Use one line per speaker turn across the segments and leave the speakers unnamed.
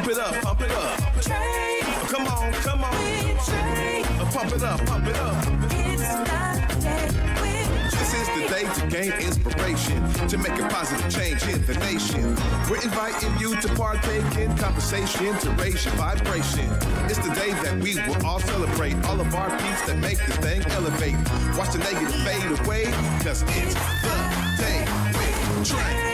Pump it up, pump it up.
Trae.
Come on, come on.
With Trae.
Pump it up, pump it up.
It's the day with
This is the day to gain inspiration, to make a positive change in the nation. We're inviting you to partake in conversation, to raise your vibration. It's the day that we will all celebrate all of our peace that make this thing elevate. Watch the negative fade away, cause it's the day with Trae.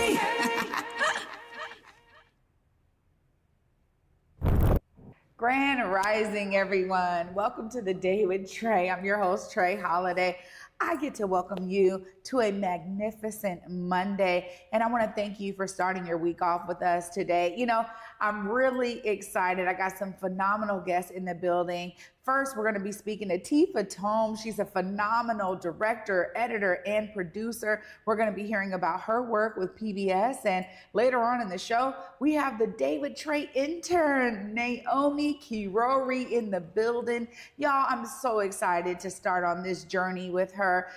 Grand Rising, everyone. Welcome to the Day with Trae. I'm your host, Trae Holiday. I get to welcome you to a magnificent Monday, and I want to thank you for starting your week off with us today. You know, I'm really excited. I got some phenomenal guests in the building. First, we're going to be speaking to Tifa Tomb. She's a phenomenal director, editor, and producer. We're going to be hearing about her work with PBS. And later on in the show, we have the Day with Trae intern, Naomi Kirori, in the building. Y'all, I'm so excited to start on this journey with her.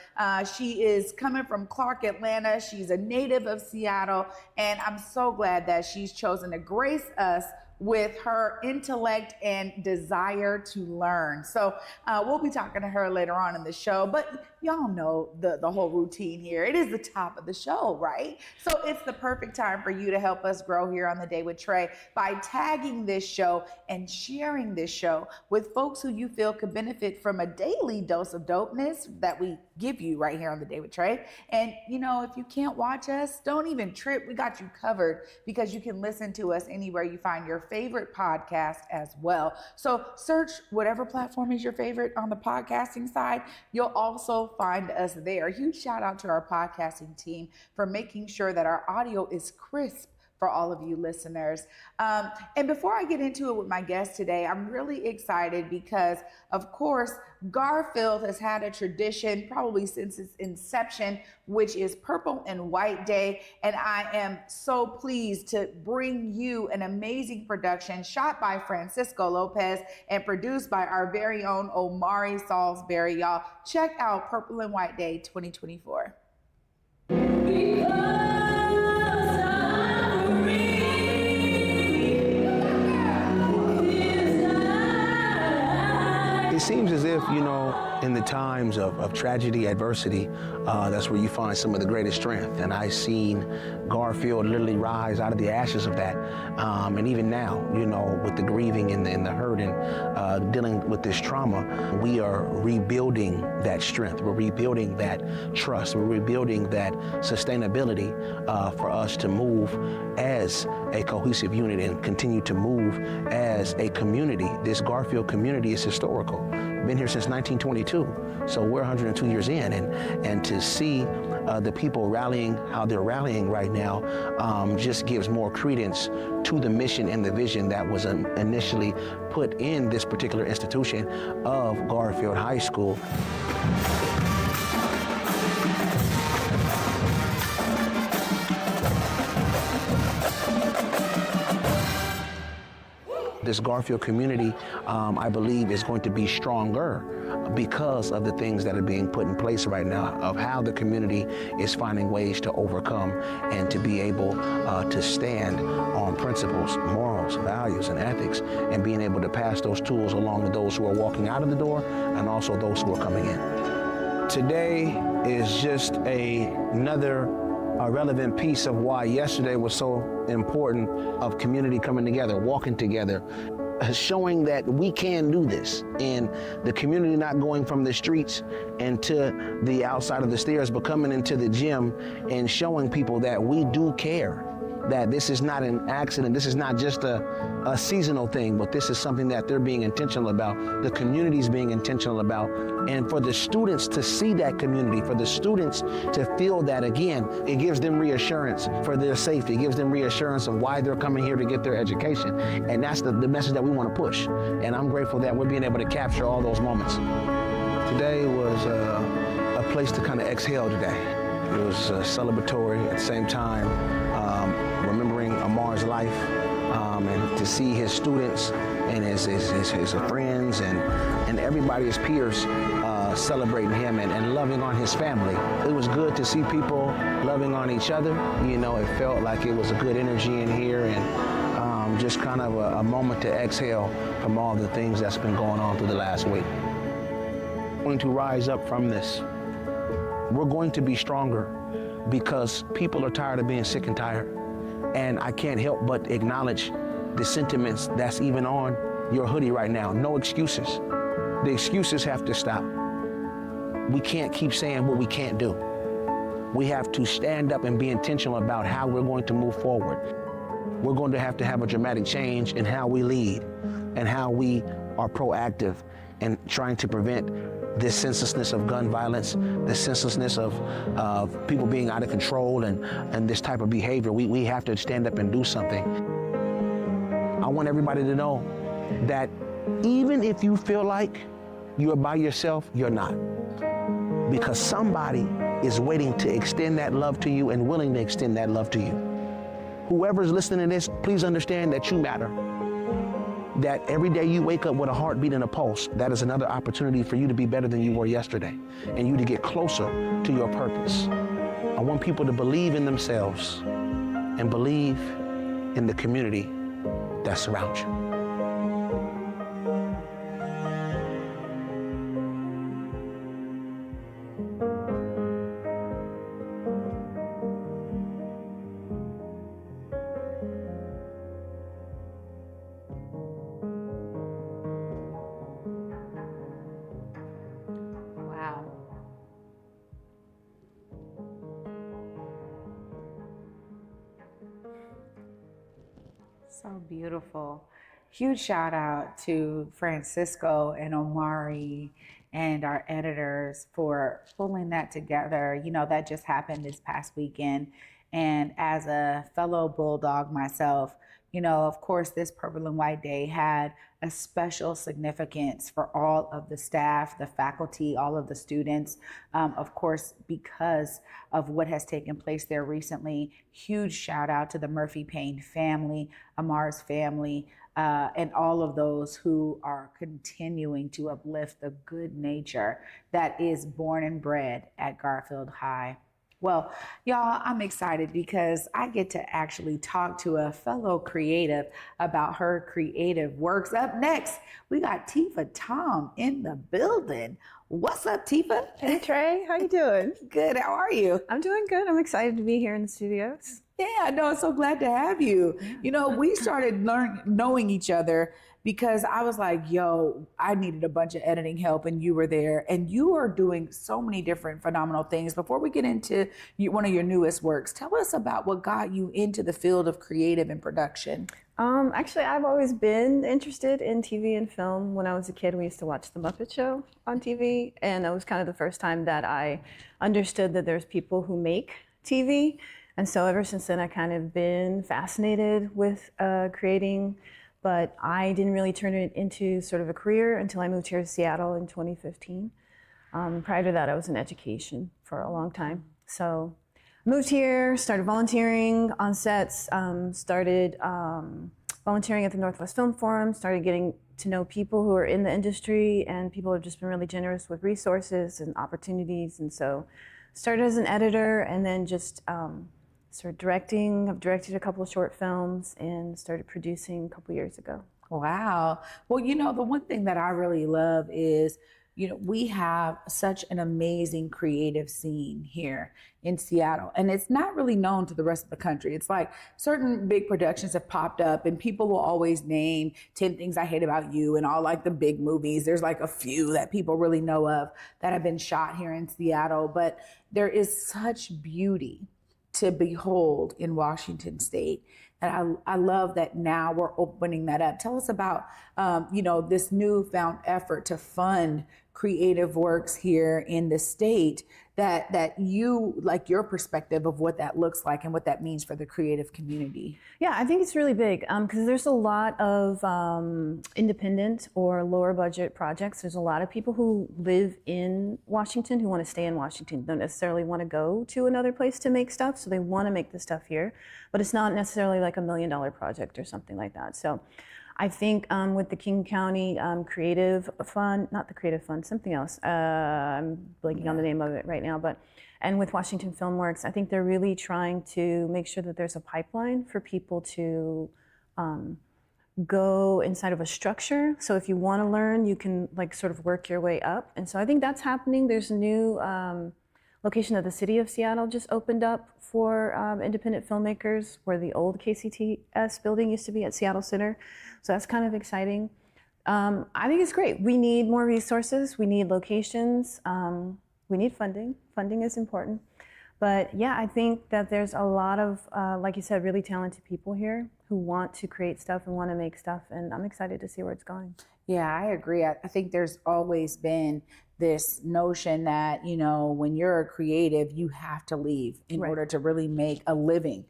She is coming from Clark, Atlanta. She's a native of Seattle. And I'm so glad that she's chosen to grace us with her intellect and desire to learn. So we'll be talking to her later on in the show, but y'all know the whole routine here. It is the top of the show, right? So it's the perfect time for you to help us grow here on the Day with Trae by tagging this show and sharing this show with folks who you feel could benefit from a daily dose of dopeness that we give you right here on the Day with Trae. And you know, if you can't watch us, don't even trip. We got you covered because you can listen to us anywhere you find your favorite podcast as well. So search whatever platform is your favorite on the podcasting side. You'll also find us there. A huge shout out to our podcasting team for making sure that our audio is crisp for all of you listeners. And before I get into it with my guest today, I'm really excited because, of course, Garfield has had a tradition probably since its inception, which is Purple and White Day. And I am so pleased to bring you an amazing production shot by Francisco Lopez and produced by our very own Omari Salisbury. Y'all, check out Purple and White Day 2024.
It seems as if, you know, in the times of tragedy, adversity, that's where you find some of the greatest strength. And I've seen Garfield literally rise out of the ashes of that. And even now, you know, with the grieving and the hurt and dealing with this trauma, we are rebuilding that strength. We're rebuilding that trust. We're rebuilding that sustainability for us to move as a cohesive unit and continue to move as a community. This Garfield community is historical. Been here since 1922, so we're 102 years in, and to see the people rallying how they're rallying right now just gives more credence to the mission and the vision that was initially put in this particular institution of Garfield High School. This Garfield community, I believe, is going to be stronger because of the things that are being put in place right now, of how the community is finding ways to overcome and to be able to stand on principles, morals, values, and ethics, and being able to pass those tools along to those who are walking out of the door and also those who are coming in. Today is just another relevant piece of why yesterday was so important, of community coming together, walking together, showing that we can do this, and the community not going from the streets and to the outside of the stairs, but coming into the gym and showing people that we do care, that this is not an accident, this is not just a seasonal thing, but this is something that they're being intentional about, the community's being intentional about, and for the students to see that community, for the students to feel that again, it gives them reassurance for their safety, it gives them reassurance of why they're coming here to get their education, and that's the message that we want to push, and I'm grateful that we're being able to capture all those moments. Today was a place to kind of exhale today. It was celebratory at the same time, remembering Amar's life, and to see his students and his friends and everybody, his peers, celebrating him and loving on his family. It was good to see people loving on each other. You know, it felt like it was a good energy in here, and just kind of a moment to exhale from all the things that's been going on through the last week. We're going to rise up from this. We're going to be stronger because people are tired of being sick and tired. And I can't help but acknowledge the sentiments that's even on your hoodie right now. No excuses. The excuses have to stop. We can't keep saying what we can't do. We have to stand up and be intentional about how we're going to move forward. We're going to have a dramatic change in how we lead and how we are proactive in trying to prevent this senselessness of gun violence, the senselessness of people being out of control and this type of behavior. We have to stand up and do something. I want everybody to know that even if you feel like you're by yourself, you're not. Because somebody is waiting to extend that love to you and willing to extend that love to you. Whoever's listening to this, please understand that you matter. That every day you wake up with a heartbeat and a pulse, that is another opportunity for you to be better than you were yesterday and you to get closer to your purpose. I want people to believe in themselves and believe in the community that surrounds you.
Wow. So beautiful. Huge shout out to Francisco and Omari and our editors for pulling that together. You know, that just happened this past weekend. And as a fellow Bulldog myself, you know, of course, this Purple and White Day had a special significance for all of the staff, the faculty, all of the students. Of course, because of what has taken place there recently. Huge shout out to the Murphy Payne family, Amar's family, and all of those who are continuing to uplift the good nature that is born and bred at Garfield High. Well, y'all, I'm excited because I get to actually talk to a fellow creative about her creative works. Up next, we got Tifa Tomb in the building. What's up, Tifa?
Hey Trey, how you doing?
Good, how are you?
I'm doing good. I'm excited to be here in the studios.
Yeah, no, I'm so glad to have you. You know, we started knowing each other because I was like, yo, I needed a bunch of editing help and you were there and you are doing so many different phenomenal things. Before we get into one of your newest works, tell us about what got you into the field of creative and production.
Actually, I've always been interested in TV and film. When I was a kid, we used to watch The Muppet Show on TV, and that was kind of the first time that I understood that there's people who make TV. And so ever since then, I kind of been fascinated with creating, but I didn't really turn it into sort of a career until I moved here to Seattle in 2015. Prior to that, I was in education for a long time. So moved here, started volunteering on sets, started volunteering at the Northwest Film Forum, started getting to know people who are in the industry, and people have just been really generous with resources and opportunities. And so started as an editor and then just started directing. I've directed a couple of short films and started producing a couple years ago.
Wow. Well, you know, the one thing that I really love is, you know, we have such an amazing creative scene here in Seattle, and it's not really known to the rest of the country. It's like certain big productions have popped up and people will always name 10 Things I Hate About You and all like the big movies. There's like a few that people really know of that have been shot here in Seattle, but there is such beauty to behold in Washington State. And I love that now we're opening that up. Tell us about, you know, this newfound effort to fund creative works here in the state that you, like your perspective of what that looks like and what that means for the creative community.
Yeah, I think it's really big because there's a lot of independent or lower budget projects. There's a lot of people who live in Washington who want to stay in Washington, don't necessarily want to go to another place to make stuff, so they want to make the stuff here, but it's not necessarily like $1 million project or something like that. So I think with the King County Creative Fund, not the Creative Fund, something else. I'm blanking on the name of it right now, and with Washington Filmworks, I think they're really trying to make sure that there's a pipeline for people to go inside of a structure. So if you want to learn, you can like sort of work your way up. And so I think that's happening. There's a new location that the city of Seattle just opened up for independent filmmakers, where the old KCTS building used to be at Seattle Center. So that's kind of exciting. I think it's great. We need more resources. We need locations. We need funding. Funding is important. But yeah, I think that there's a lot of, like you said, really talented people here who want to create stuff and want to make stuff. And I'm excited to see where it's going.
Yeah, I agree. I think there's always been this notion that, you know, when you're a creative, you have to leave in
Right.
order to really make a living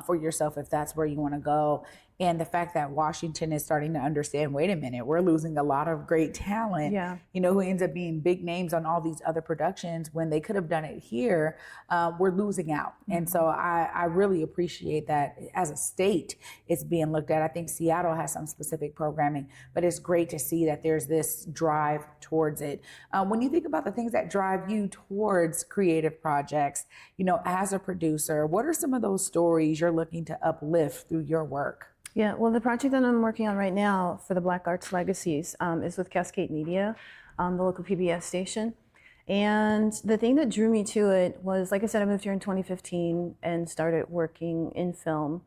for yourself if that's where you want to go. And the fact that Washington is starting to understand, wait a minute, we're losing a lot of great talent,
Yeah.
you know, who ends up being big names on all these other productions when they could have done it here, we're losing out. And so I really appreciate that as a state, it's being looked at. I think Seattle has some specific programming, but it's great to see that there's this drive towards it. When you think about the things that drive you towards creative projects, you know, as a producer, what are some of those stories you're looking to uplift through your work?
Yeah, well, the project that I'm working on right now for the Black Art Legacies is with Cascade Media, the local PBS station. And the thing that drew me to it was, like I said, I moved here in 2015 and started working in film.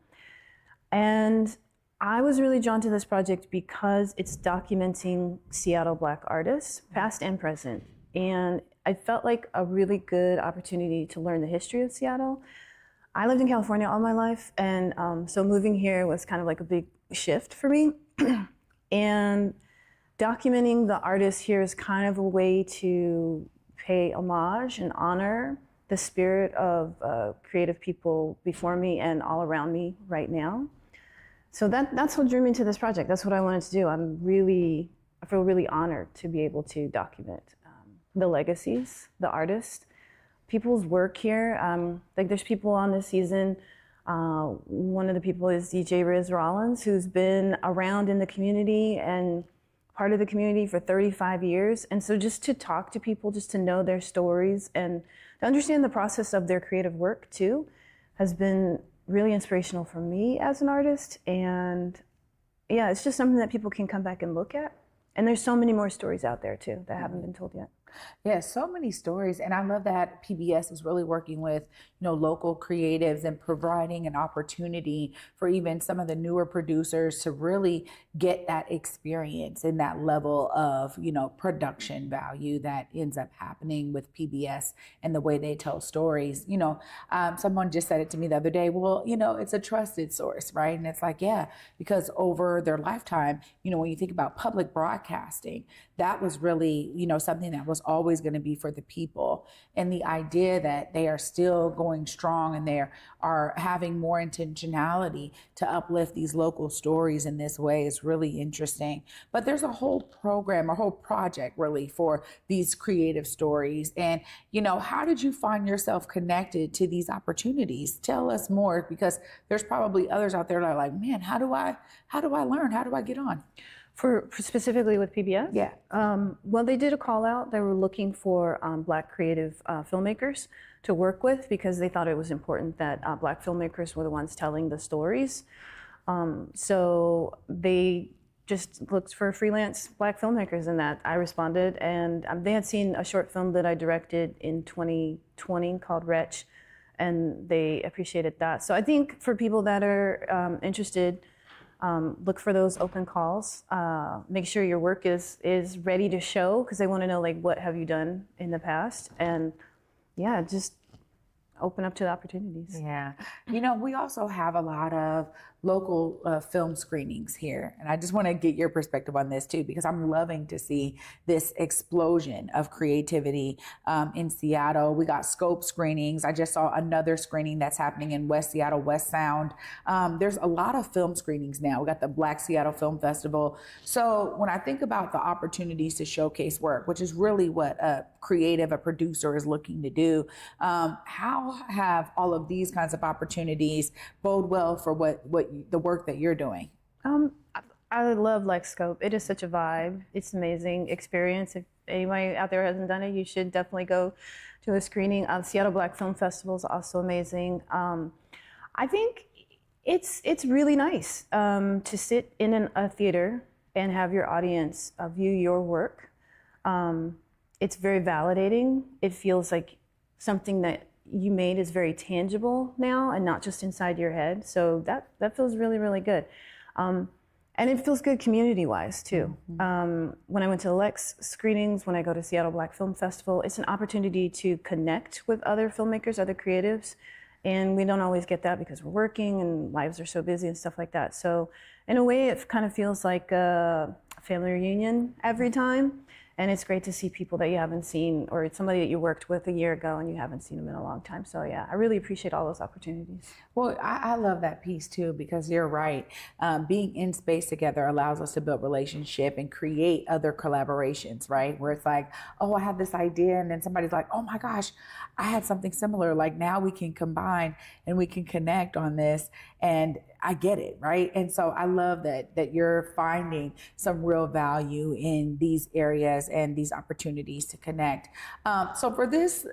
And I was really drawn to this project because it's documenting Seattle Black artists, past and present. And I felt like a really good opportunity to learn the history of Seattle. I lived in California all my life, and so moving here was kind of like a big shift for me. And documenting the artists here is kind of a way to pay homage and honor the spirit of creative people before me and all around me right now. So that's what drew me to this project. That's what I wanted to do. I feel really honored to be able to document the legacies, the artists, people's work here. Like there's people on this season. One of the people is DJ Riz Rollins, who's been around in the community and part of the community for 35 years. And so just to talk to people, just to know their stories and to understand the process of their creative work too, has been really inspirational for me as an artist. And yeah, it's just something that people can come back and look at. And there's so many more stories out there too that haven't been told yet.
Yeah, so many stories. And I love that PBS is really working with, you know, local creatives and providing an opportunity for even some of the newer producers to really get that experience and that level of, you know, production value that ends up happening with PBS and the way they tell stories. You know, someone just said it to me the other day, well, you know, it's a trusted source, right? And it's like, yeah, because over their lifetime, you know, when you think about public broadcasting, that was really, you know, something that was always going to be for the people. And the idea that they are still going strong and they are having more intentionality to uplift these local stories in this way is really interesting. But there's a whole program, a whole project really for these creative stories. And, you know, how did you find yourself connected to these opportunities? Tell us more, because there's probably others out there that are like, man, how do I learn? How do I get on?
For specifically with PBS?
Yeah.
Well, they did a call out. They were looking for Black creative filmmakers to work with because they thought it was important that Black filmmakers were the ones telling the stories. So they just looked for freelance Black filmmakers, and that I responded. And they had seen a short film that I directed in 2020 called Wretch, and they appreciated that. So I think for people that are interested, look for those open calls. Make sure your work is ready to show, because they want to know, like, what have you done in the past? And yeah, just open up to the opportunities.
Yeah. You know, we also have a lot of local film screenings here. And I just want to get your perspective on this too, because I'm loving to see this explosion of creativity in Seattle. We got scope screenings. I just saw another screening that's happening in West Seattle, West Sound. There's a lot of film screenings now. We got the Black Seattle Film Festival. So when I think about the opportunities to showcase work, which is really what a creative, a producer is looking to do, how have all of these kinds of opportunities bode well for the work that you're doing?
I love Scope. It is such a vibe. It's an amazing experience. If anybody out there hasn't done it, you should definitely go to a screening. Seattle Black Film Festival is also amazing. I think It's really nice to sit in a theater and have your audience view your work. It's very validating. It feels like something that you made is very tangible now and not just inside your head. So that feels really, really good. And it feels good community-wise too. When I went to the Lex screenings, when I go to Seattle Black Film Festival, it's an opportunity to connect with other filmmakers, other creatives. And we don't always get that because we're working and lives are so busy and stuff like that. So in a way, it kind of feels like a family reunion every time. And it's great to see people that you haven't seen, or somebody that you worked with a year ago and you haven't seen them in a long time. So yeah, I really appreciate all those opportunities.
Well, I love that piece too, because you're right. Being in space together allows us to build relationship and create other collaborations, right? Where it's like, oh, I have this idea, and then somebody's like, oh my gosh, I had something similar. Like now we can combine and we can connect on this, and I get it, right? And so I love that you're finding some real value in these areas and these opportunities to connect. So for this,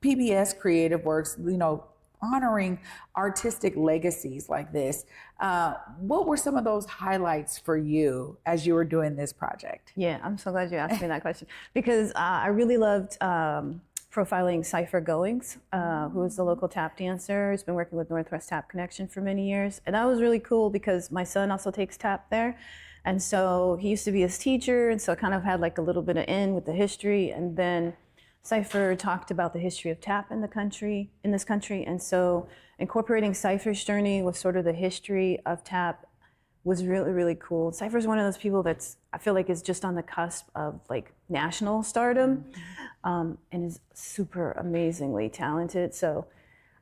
PBS Creative Works, honoring artistic legacies like this, what were some of those highlights for you as you were doing this project?
Yeah, I'm so glad you asked me that question because I really loved profiling Cypher Goings, who is the local tap dancer. He's been working with Northwest Tap Connection for many years. And that was really cool because my son also takes tap there. And so he used to be his teacher, and so I kind of had like a little bit of in with the history. And then Cypher talked about the history of tap in this country. And so incorporating Cypher's journey with sort of the history of tap was really, really cool. Cypher's one of those people that's, I feel like, is just on the cusp of like national stardom, and is super amazingly talented. So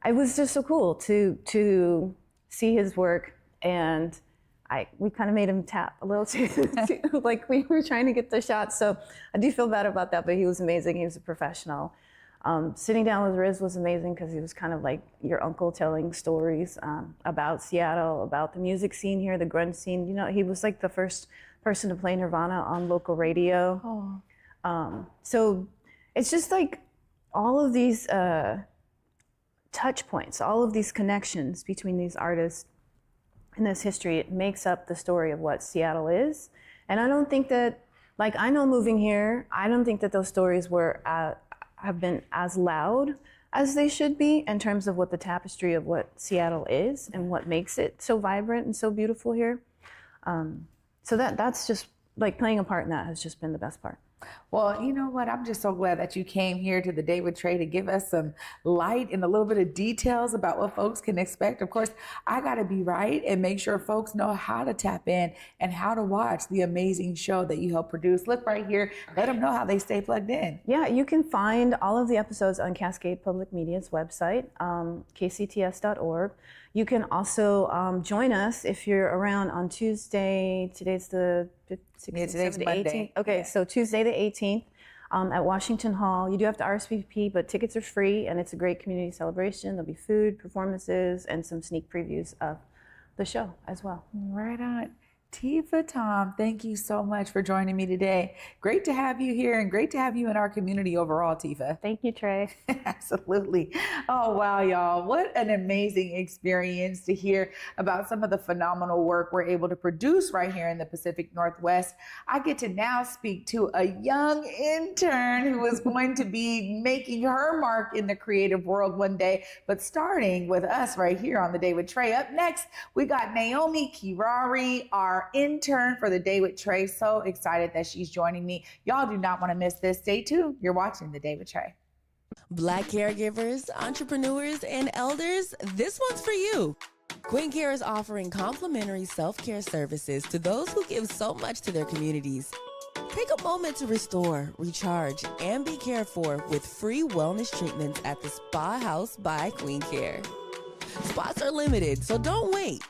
it was just so cool to see his work, and we kind of made him tap a little too, like we were trying to get the shot. So I do feel bad about that, but he was amazing. He was a professional. Sitting down with Riz was amazing because he was kind of like your uncle telling stories about Seattle, about the music scene here, the grunge scene. He was like the first person to play Nirvana on local radio. So it's just like all of these touch points, all of these connections between these artists and this history, it makes up the story of what Seattle is. And I don't think that, like, I know moving here, I don't think that those stories have been as loud as they should be in terms of what the tapestry of what Seattle is and what makes it so vibrant and so beautiful here. So that's just like playing a part in that has just been the best part.
Well, you know what? I'm just so glad that you came here to the Day with Trae to give us some light and a little bit of details about what folks can expect. Of course, I got to be right and make sure folks know how to tap in and how to watch the amazing show that you help produce. Look right here. Let them know how they stay plugged in.
Yeah, you can find all of the episodes on Cascade Public Media's website, kcts.org. You can also join us if you're around on Tuesday. Today's the 16th,
today's
the
Monday.
18th. Okay, so Tuesday the 18th at Washington Hall. You do have to RSVP, but tickets are free, and it's a great community celebration. There'll be food, performances, and some sneak previews of the show as well.
Right on. Tifa Tomb, thank you so much for joining me today. Great to have you here and great to have you in our community overall, Tifa.
Thank you, Trae.
Absolutely. Oh, wow, y'all. What an amazing experience to hear about some of the phenomenal work we're able to produce right here in the Pacific Northwest. I get to now speak to a young intern who is going to be making her mark in the creative world one day, but starting with us right here on The Day with Trae. Up next, we got Naomi Kirori, our intern for The Day with Trae. So excited that she's joining me. Y'all do not want to miss this. Stay tuned. You're watching The Day with Trae.
Black caregivers, entrepreneurs, and elders, this one's for you. Queen Care is offering complimentary self-care services to those who give so much to their communities. Take a moment to restore, recharge, and be cared for with free wellness treatments at the Spa House by Queen Care. Spots are limited, so don't wait.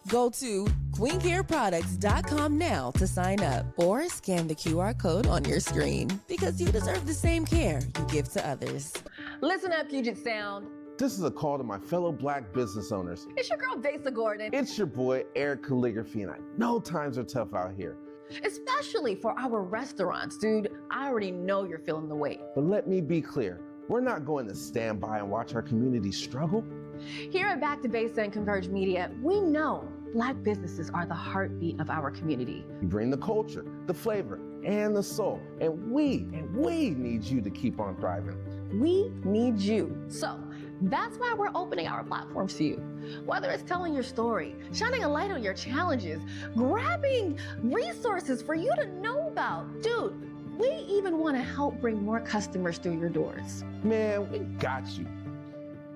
Go to queencareproducts.com now to sign up or scan the QR code on your screen because you deserve the same care you give to others.
Listen up, Puget Sound.
This is a call to my fellow Black business owners.
It's your girl, Dasa Gordon.
It's your boy, Eric Calligraphy, and I know times are tough out here.
Especially for our restaurants, dude. I already know you're feeling the weight.
But let me be clear. We're not going to stand by and watch our community struggle.
Here at Back to Basics and Converge Media, we know Black businesses are the heartbeat of our community.
We bring the culture, the flavor, and the soul. And we need you to keep on thriving.
We need you. So that's why we're opening our platforms to you. Whether it's telling your story, shining a light on your challenges, grabbing resources for you to know about. Dude, we even want to help bring more customers through your doors.
Man, we got you.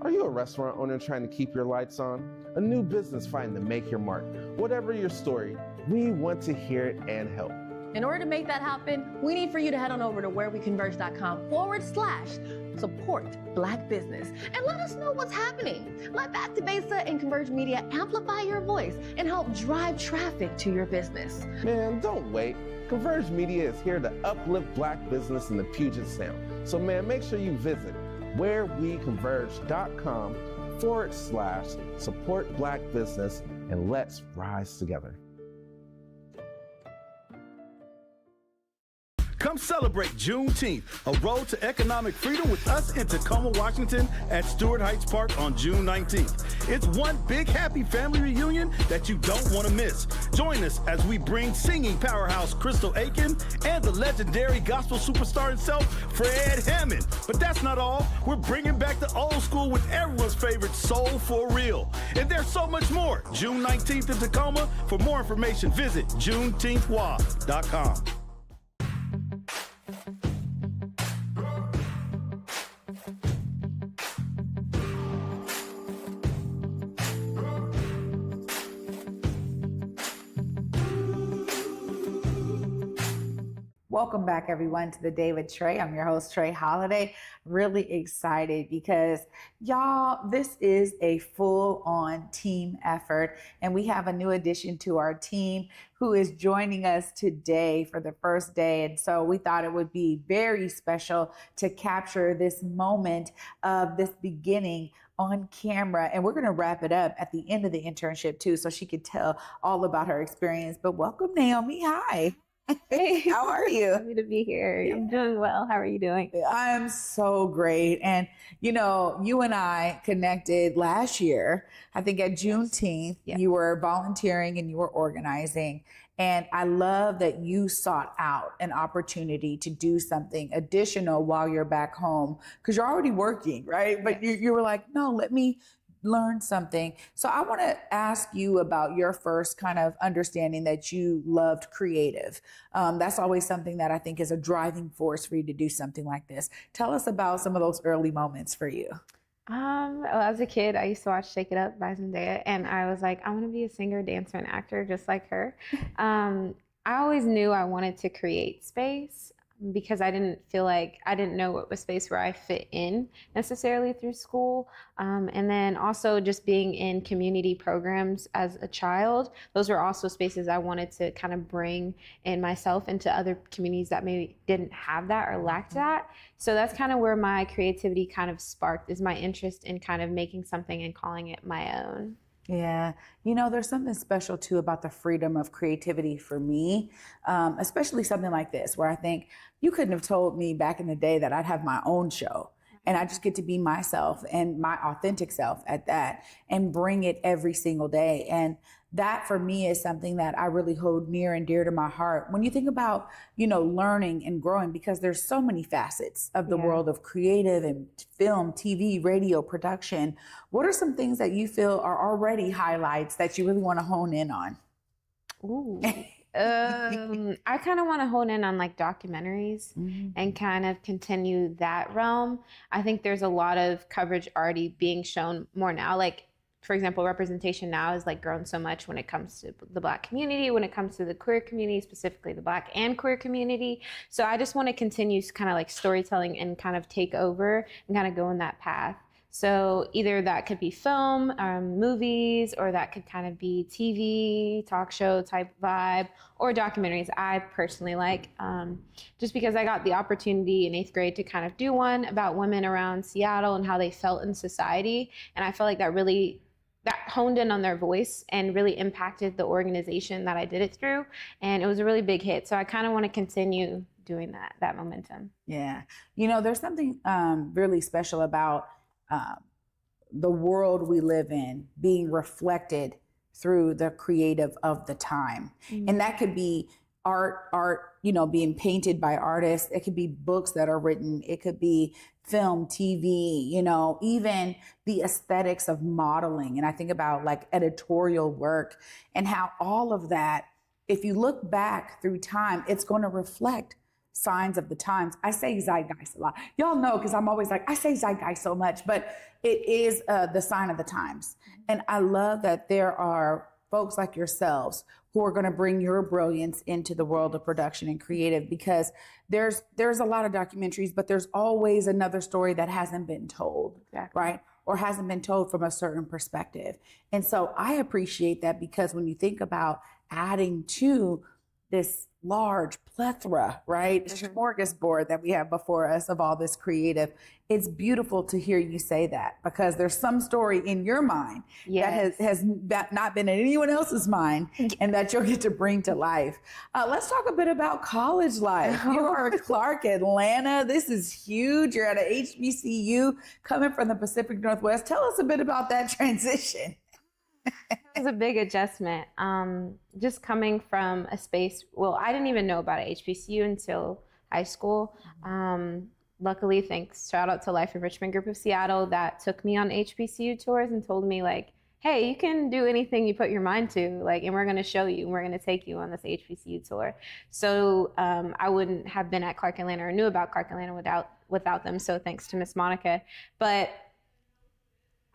Are you a restaurant owner trying to keep your lights on? A new business fighting to make your mark? Whatever your story, we want to hear it and help.
In order to make that happen, we need for you to head on over to whereweconverge.com/support Black business and let us know what's happening. Let Back to Basics and Converge Media amplify your voice and help drive traffic to your business.
Man, don't wait. Converge Media is here to uplift Black business in the Puget Sound. So man, make sure you visit whereweconverge.com/support Black business and let's rise together.
Come celebrate Juneteenth, a road to economic freedom with us in Tacoma, Washington at Stewart Heights Park on June 19th. It's one big happy family reunion that you don't want to miss. Join us as we bring singing powerhouse Crystal Aiken and the legendary gospel superstar himself, Fred Hammond. But that's not all. We're bringing back the old school with everyone's favorite soul for real. And there's so much more. June 19th in Tacoma. For more information, visit juneteenthwa.com.
Welcome back, everyone, to the Day with Trae. I'm your host, Trae Holiday. Really excited because, y'all, this is a full-on team effort, and we have a new addition to our team who is joining us today for the first day. And so we thought it would be very special to capture this moment of this beginning on camera. And we're going to wrap it up at the end of the internship, too, so she could tell all about her experience. But welcome, Naomi. Hi.
Hey,
how are you?
Happy to be here. I'm doing well. How are you doing?
I'm so great. And, you know, you and I connected last year, I think at Juneteenth.
Yes.
You were volunteering and you were organizing. And I love that you sought out an opportunity to do something additional while you're back home, because you're already working, right? But you were like, no, let me learn something. So I want to ask you about your first kind of understanding that you loved creative. That's always something that I think is a driving force for you to do something like this. Tell us about some of those early moments for you.
Well, as a kid, I used to watch Shake It Up by Zendaya, and I was like, I want to be a singer, dancer, and actor just like her. I always knew I wanted to create space because I didn't know what was space where I fit in necessarily through school. And then also just being in community programs as a child, those were also spaces I wanted to kind of bring in myself into other communities that maybe didn't have that or lacked that. So that's kind of where my creativity kind of sparked, is my interest in kind of making something and calling it my own.
Yeah. You know, there's something special too about the freedom of creativity for me, especially something like this, where I think you couldn't have told me back in the day that I'd have my own show and I just get to be myself and my authentic self at that and bring it every single day. And that for me is something that I really hold near and dear to my heart. When you think about, you know, learning and growing, because there's so many facets of the world of creative and film, TV, radio, production, what are some things that you feel are already highlights that you really want to hone in on?
Ooh. I kind of want to hone in on like documentaries and kind of continue that realm. I think there's a lot of coverage already being shown more now. Like, for example, representation now is like grown so much when it comes to the Black community, when it comes to the queer community, specifically the Black and queer community. So I just want to continue kind of like storytelling and kind of take over and kind of go in that path. So either that could be film, movies, or that could kind of be TV, talk show type vibe, or documentaries. I personally like, just because I got the opportunity in 8th grade to kind of do one about women around Seattle and how they felt in society. And I felt like that honed in on their voice and really impacted the organization that I did it through. And it was a really big hit. So I kind of want to continue doing that momentum.
Yeah. You know, there's something really special about the world we live in being reflected through the creative of the time. And that could be art, being painted by artists. It could be books that are written. It could be film, TV, even the aesthetics of modeling. And I think about like editorial work and how all of that, if you look back through time, it's going to reflect signs of the times. I say zeitgeist a lot. Y'all know, because I'm always like, I say zeitgeist so much, but it is the sign of the times. And I love that there are folks like yourselves who are going to bring your brilliance into the world of production and creative, because there's a lot of documentaries, but there's always another story that hasn't been told, right? Or hasn't been told from a certain perspective. And so I appreciate that, because when you think about adding to this large plethora, right? Smorgasbord that we have before us of all this creative. It's beautiful to hear you say that, because there's some story in your mind that has not been in anyone else's mind, and that you'll get to bring to life. Let's talk a bit about college life. You are at Clark Atlanta. This is huge. You're at a HBCU coming from the Pacific Northwest. Tell us a bit about that transition.
It was a big adjustment. Just coming from a space, I didn't even know about HBCU until high school. Luckily, shout out to Life Enrichment Group of Seattle that took me on HBCU tours and told me like, hey, you can do anything you put your mind to, and we're going to show you, and we're going to take you on this HBCU tour. So I wouldn't have been at Clark Atlanta or knew about Clark Atlanta without them. So thanks to Miss Monica. But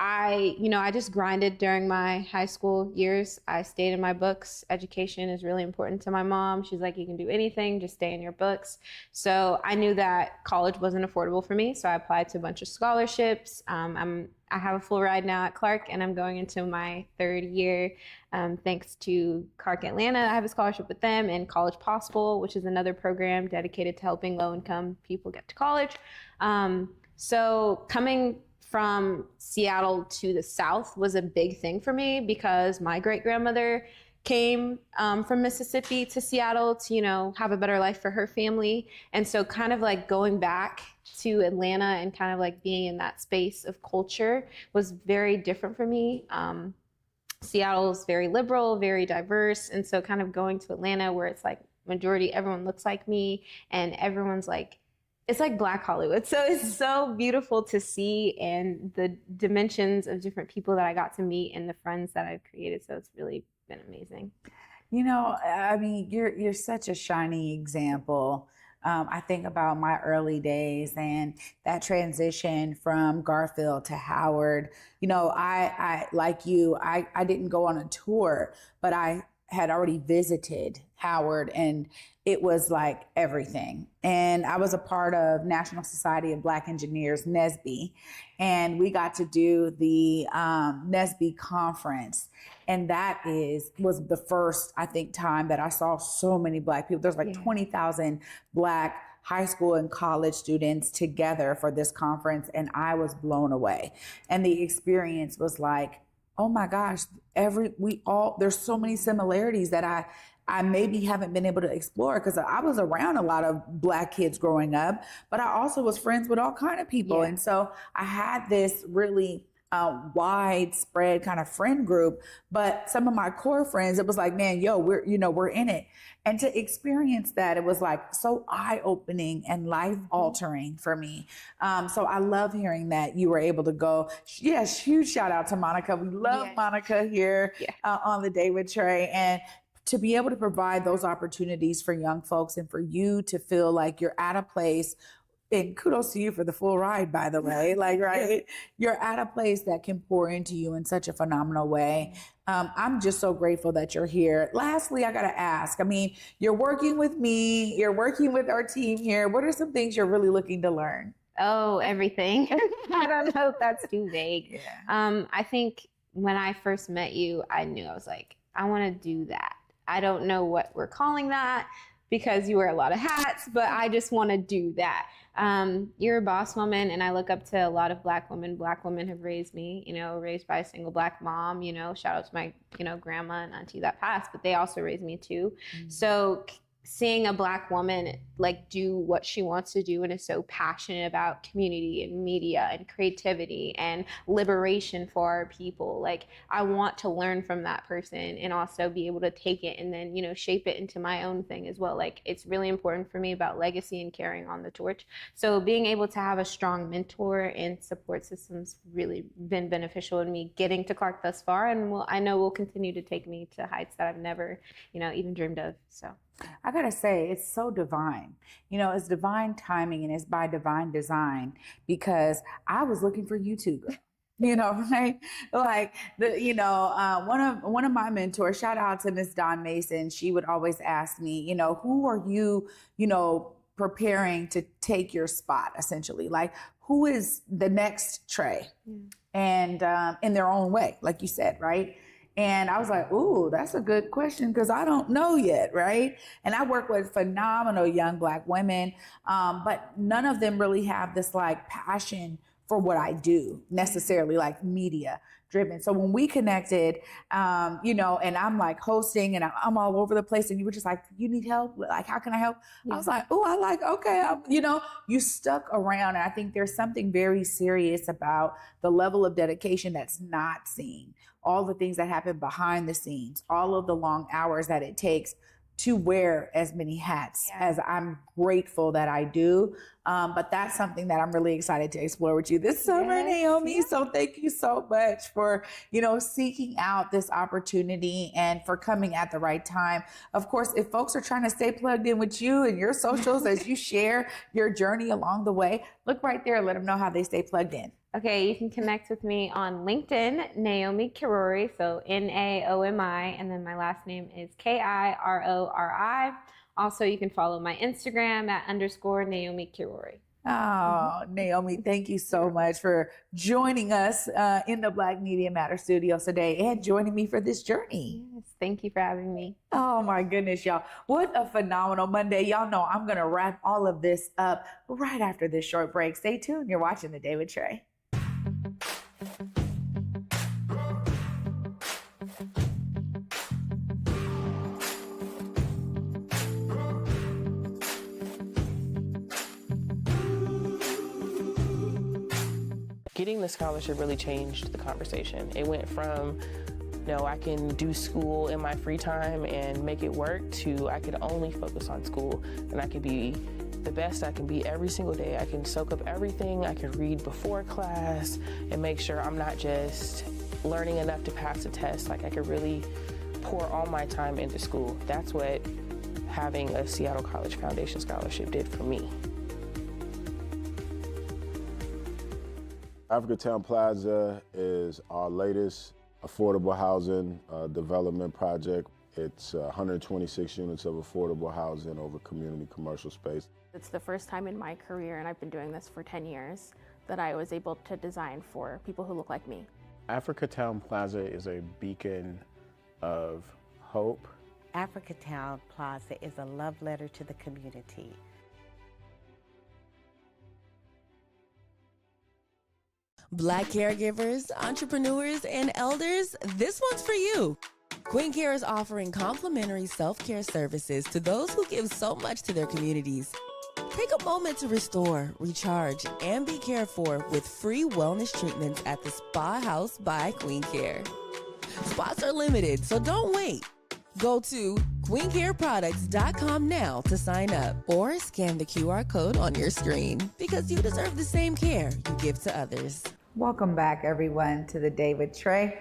I just grinded during my high school years. I stayed in my books. Education is really important to my mom. She's like, you can do anything, just stay in your books. So I knew that college wasn't affordable for me. So I applied to a bunch of scholarships. I have a full ride now at Clark, and I'm going into my third year. Thanks to Clark Atlanta, I have a scholarship with them, and College Possible, which is another program dedicated to helping low-income people get to college. So coming from Seattle to the South was a big thing for me, because my great-grandmother came from Mississippi to Seattle to, have a better life for her family. And so kind of like going back to Atlanta and kind of like being in that space of culture was very different for me. Seattle is very liberal, very diverse. And so kind of going to Atlanta, where it's like majority, everyone looks like me, and everyone's like, it's like Black Hollywood. So it's so beautiful to see, and the dimensions of different people that I got to meet and the friends that I've created. So it's really been amazing.
You're such a shining example. I think about my early days and that transition from Garfield to Howard. I like you, I didn't go on a tour, but I had already visited Howard, and it was like everything. And I was a part of National Society of Black Engineers, NSBE, and we got to do the NSBE conference. And that was the first, I think, time that I saw so many Black people. There's like 20,000 Black high school and college students together for this conference, and I was blown away. And the experience was like, oh my gosh, there's so many similarities that I maybe haven't been able to explore, because I was around a lot of Black kids growing up, but I also was friends with all kind of people. And so I had this really widespread kind of friend group, but some of my core friends, it was like, man, we're in it. And to experience that, it was like so eye-opening and life-altering for me. So I love hearing that you were able to go. Yes, huge shout out to Monica. We love Monica here on The Day with Trae. And to be able to provide those opportunities for young folks, and for you to feel like you're at a place, and kudos to you for the full ride, by the way, right? You're at a place that can pour into you in such a phenomenal way. I'm just so grateful that you're here. Lastly, I got to ask, you're working with me, you're working with our team here. What are some things you're really looking to learn?
Oh, everything. I don't know if that's too vague. I think when I first met you, I knew, I was like, I want to do that. I don't know what we're calling that, because you wear a lot of hats, but I just want to do that. You're a boss woman, and I look up to a lot of Black women. Black women have raised me, raised by a single Black mom, shout out to my, grandma and auntie that passed, but they also raised me too. So seeing a Black woman like do what she wants to do and is so passionate about community and media and creativity and liberation for our people. Like, I want to learn from that person and also be able to take it and then, you know, shape it into my own thing as well. Like, it's really important for me about legacy and carrying on the torch. So being able to have a strong mentor and support system's really been beneficial in me getting to Clark thus far, and I know will continue to take me to heights that I've never, you know, even dreamed of. So
I gotta say, it's so divine. You know, it's divine timing and it's by divine design, because I was looking for you two, girl. You know, right? Like one of my mentors, shout out to Miss Dawn Mason. She would always ask me, you know, who are you, you know, preparing to take your spot, essentially? Like, who is the next Trae? And in their own way, like you said, right? And I was like, ooh, that's a good question, because I don't know yet, right? And I work with phenomenal young Black women, but none of them really have this like passion for what I do necessarily, like media driven. So when we connected, you know, and I'm like hosting and I'm all over the place, and you were just like, you need help? Like, how can I help? I was like, oh, I like, okay. You know, you stuck around. And I think there's something very serious about the level of dedication that's not seen. All the things that happen behind the scenes, all of the long hours that it takes to wear as many hats as I'm grateful that I do. But that's something that I'm really excited to explore with you this summer, Naomi. So thank you so much for, you know, seeking out this opportunity and for coming at the right time. Of course, if folks are trying to stay plugged in with you and your socials as you share your journey along the way, look right there, let them know how they stay plugged in.
Okay, you can connect with me on LinkedIn, Naomi Kirori, so Naomi, and then my last name is Kirori. Also, you can follow my Instagram at _Naomi Kirori.
Oh, Naomi, thank you so much for joining us in the Black Media Matter studios today and joining me for this journey.
Yes, thank you for having me.
Oh my goodness, y'all. What a phenomenal Monday. Y'all know I'm going to wrap all of this up right after this short break. Stay tuned. You're watching The Day with Trae.
Getting the scholarship really changed the conversation. It went from, no, I can do school in my free time and make it work, to I could only focus on school and I can be the best I can be every single day. I can soak up everything. I can read before class and make sure I'm not just learning enough to pass a test. Like, I could really pour all my time into school. That's what having a Seattle College Foundation Scholarship did for me.
Africatown Plaza is our latest affordable housing development project. It's 126 units of affordable housing over community commercial space.
It's the first time in my career, and I've been doing this for 10 years, that I was able to design for people who look like me.
Africatown Plaza is a beacon of hope.
Africatown Plaza is a love letter to the community.
Black caregivers, entrepreneurs, and elders, this one's for you. Queen Care is offering complimentary self-care services to those who give so much to their communities. Take a moment to restore, recharge, and be cared for with free wellness treatments at the Spa House by Queen Care. Spots are limited, so don't wait. Go to queencareproducts.com now to sign up, or scan the QR code on your screen, because you deserve the same care you give to others.
Welcome back, everyone, to The Day with Trae.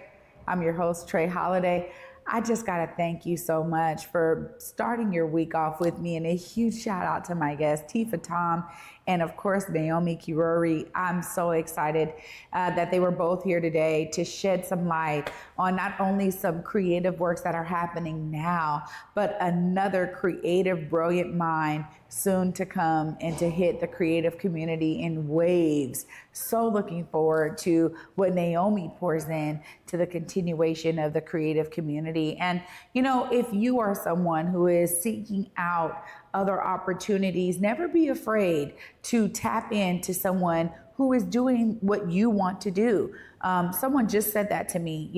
I'm your host, Trae Holiday. I just got to thank you so much for starting your week off with me, and a huge shout out to my guest, Tifa Tomb, and of course, Naomi Kirori. I'm so excited that they were both here today to shed some light on not only some creative works that are happening now, but another creative, brilliant mind soon to come and to hit the creative community in waves. So looking forward to what Naomi pours in to the continuation of the creative community. And, you know, if you are someone who is seeking out other opportunities, never be afraid to tap into someone who is doing what you want to do. Someone just said that to me,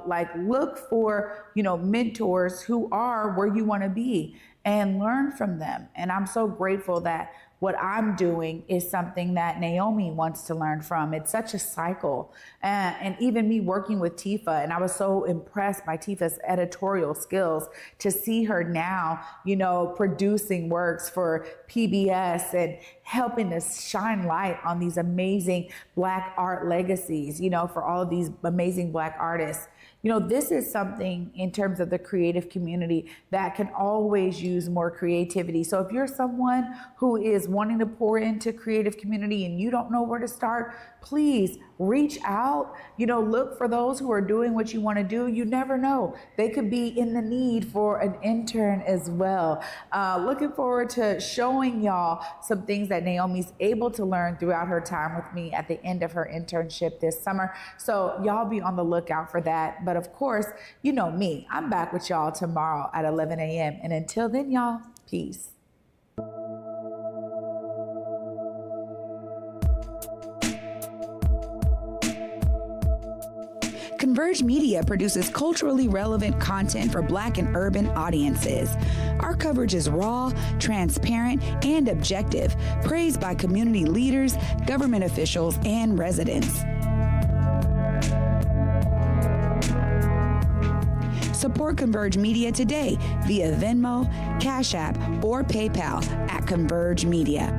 like look for, mentors who are where you want to be and learn from them. And I'm so grateful that what I'm doing is something that Naomi wants to learn from. It's such a cycle. And even me working with Tifa, and I was so impressed by Tifa's editorial skills to see her now, producing works for PBS and helping to shine light on these amazing Black Art Legacies, for all of these amazing Black artists. This is something in terms of the creative community that can always use more creativity. So if you're someone who is wanting to pour into creative community and you don't know where to start, please reach out, look for those who are doing what you want to do. You never know. They could be in the need for an intern as well. Looking forward to showing y'all some things that Naomi's able to learn throughout her time with me at the end of her internship this summer. So y'all be on the lookout for that. But of course, you know me, I'm back with y'all tomorrow at 11 a.m. And until then, y'all, peace.
Converge Media produces culturally relevant content for Black and urban audiences. Our coverage is raw, transparent, and objective, praised by community leaders, government officials, and residents. Support Converge Media today via Venmo, Cash App, or PayPal at Converge Media.